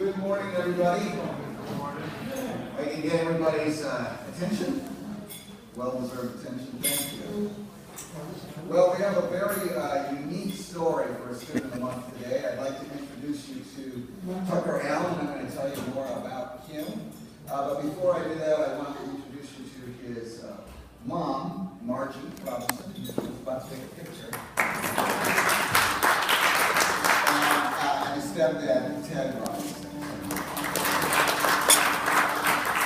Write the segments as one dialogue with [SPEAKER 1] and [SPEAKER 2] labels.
[SPEAKER 1] Good morning, everybody. Good morning. I can get everybody's attention. Well-deserved attention. Thank you. Well, we have a very unique story for a Student of the Month today. I'd like to introduce you to Tucker Allen. I'm going to tell you more about him. But before I do that, I want to introduce you to his mom, Margie Robinson, who's about to take a picture. And his stepdad, Ted Robinson.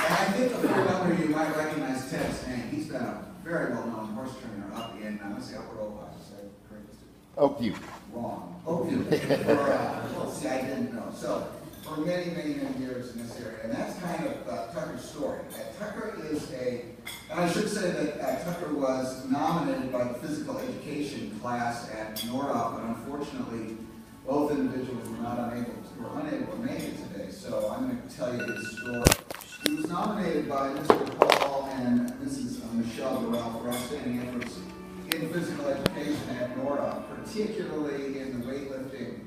[SPEAKER 1] And I think a fair number of you might recognize Ted's name. He's been a very well-known horse trainer up in, I want to say Upper Ohio. Is that correct?
[SPEAKER 2] Oakview.
[SPEAKER 1] Wrong. Oakview. Well, see, I didn't know. So, for many, many, many years in this area. And that's kind of Tucker's story. Tucker is and I should say that Tucker was nominated by the physical education class at Nordoff, but unfortunately, both individuals were unable to make it today. So I'm going to tell you his story. He was nominated by Mr. Paul and Mrs. Michelle Durrell for outstanding efforts in physical education at Nordoff, particularly in the weightlifting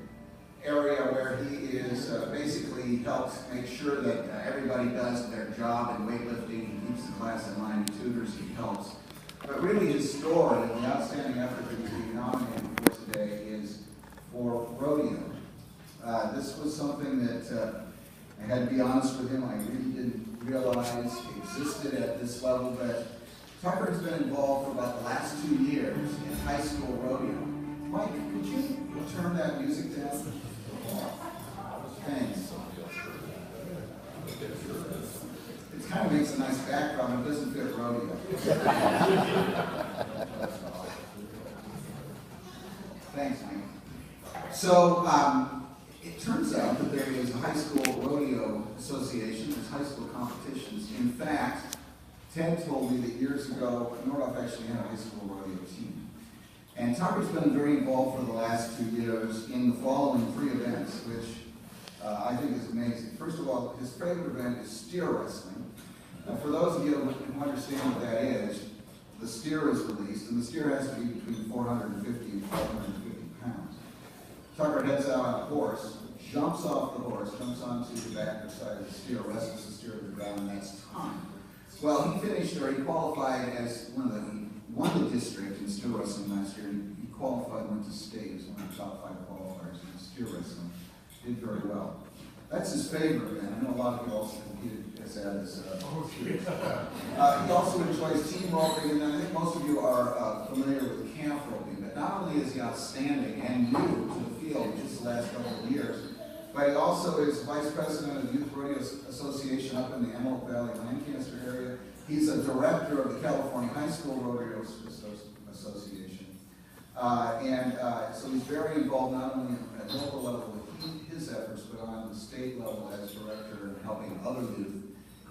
[SPEAKER 1] area where he is basically helps make sure that everybody does their job in weightlifting. He keeps the class in line, he tutors, he helps. But really his story and the outstanding effort that he's being nominated for today is for rodeo. This was something that I had to be honest with him, I really didn't realize existed at this level, but Tucker has been involved for about the last 2 years in high school rodeo. Mike, could you turn that music down? Thanks. It kind of makes a nice background, it doesn't fit rodeo. Thanks, Mike. So, it turns out that there is a high school rodeo association, there's high school competitions. In fact, Ted told me that years ago, Nordoff actually had a high school rodeo team. And Tucker's been very involved for the last 2 years in the following 3 events, which I think is amazing. First of all, his favorite event is steer wrestling. For those of you who understand what that is, the steer is released, and the steer has to be between 450 and 550 pounds. Tucker heads out on a horse, jumps off the horse, jumps onto the back or side of the steer, wrestles the steer to the ground, and that's time. Well, he finished, or he qualified as won the district in steer wrestling last year. He qualified, went to state as one of the top 5 qualifiers in steer wrestling. Did very well. That's his favorite event. I know a lot of you also competed as that as he also enjoys team roping, and I think most of you are familiar with calf roping. But not only is he outstanding and new to the field just the last couple of years, but he also is vice president of the Youth Rodeo Association up in the Emerald Valley, Lancaster area. He's a director of the California High School Rodeo Association. So he's very involved not only at local level with his efforts, but on the state level as director and helping other youth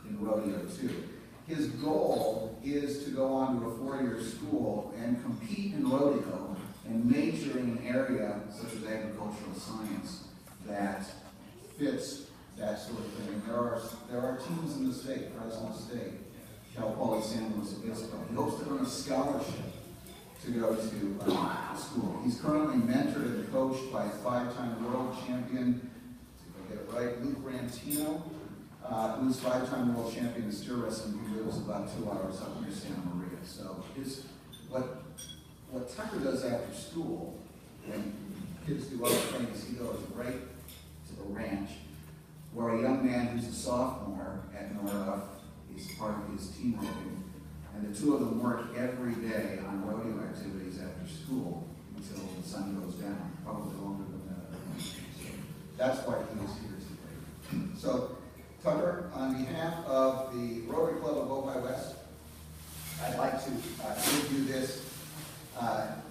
[SPEAKER 1] in rodeo too. His goal is to go on to a 4-year school and compete in rodeo and major in an area such as agricultural science that fits that sort of thing. There are teams in the state, Fresno State, Cal Poly San Luis Obispo. He hopes to earn a scholarship to go to school. He's currently mentored and coached by 5-time world champion, if I get it right, Luke Rantino, who's 5-time world champion in steer wrestling, who lives about 2 hours up near Santa Maria. So what Tucker does after school, when kids do other things, he goes right to the ranch, where a young man who's a sophomore at Nordoff is part of his team roping, and the 2 of them work every day on rodeo activities after school until the sun goes down, probably longer than that. So that's why he is here today. So, Tucker, on behalf of the Rotary Club of Ojai West, I'd like to give you this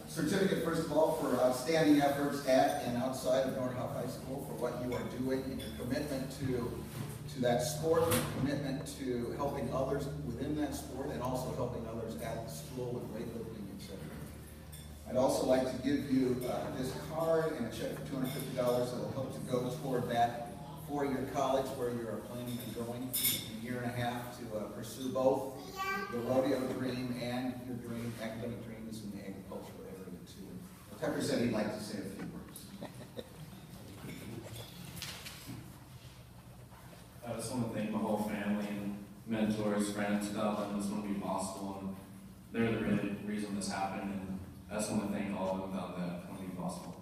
[SPEAKER 1] certificate, first of all, for outstanding efforts at and outside of Nordoff High School, for what you are doing and your commitment to that sport, and commitment to helping others within that sport, and also helping others at the school with weightlifting, etc. I'd also like to give you this card and a check for $250 that will help to go toward that 4-year college where you're planning on going in a year and a half to pursue both the rodeo dream and your dream, academic dreams in the agricultural area too. Tucker said he'd like to say a few words.
[SPEAKER 2] mentors, friends, God let this wouldn't be possible, and they're the real reason this happened, and I just want to thank all of them. Without that, it wouldn't be possible.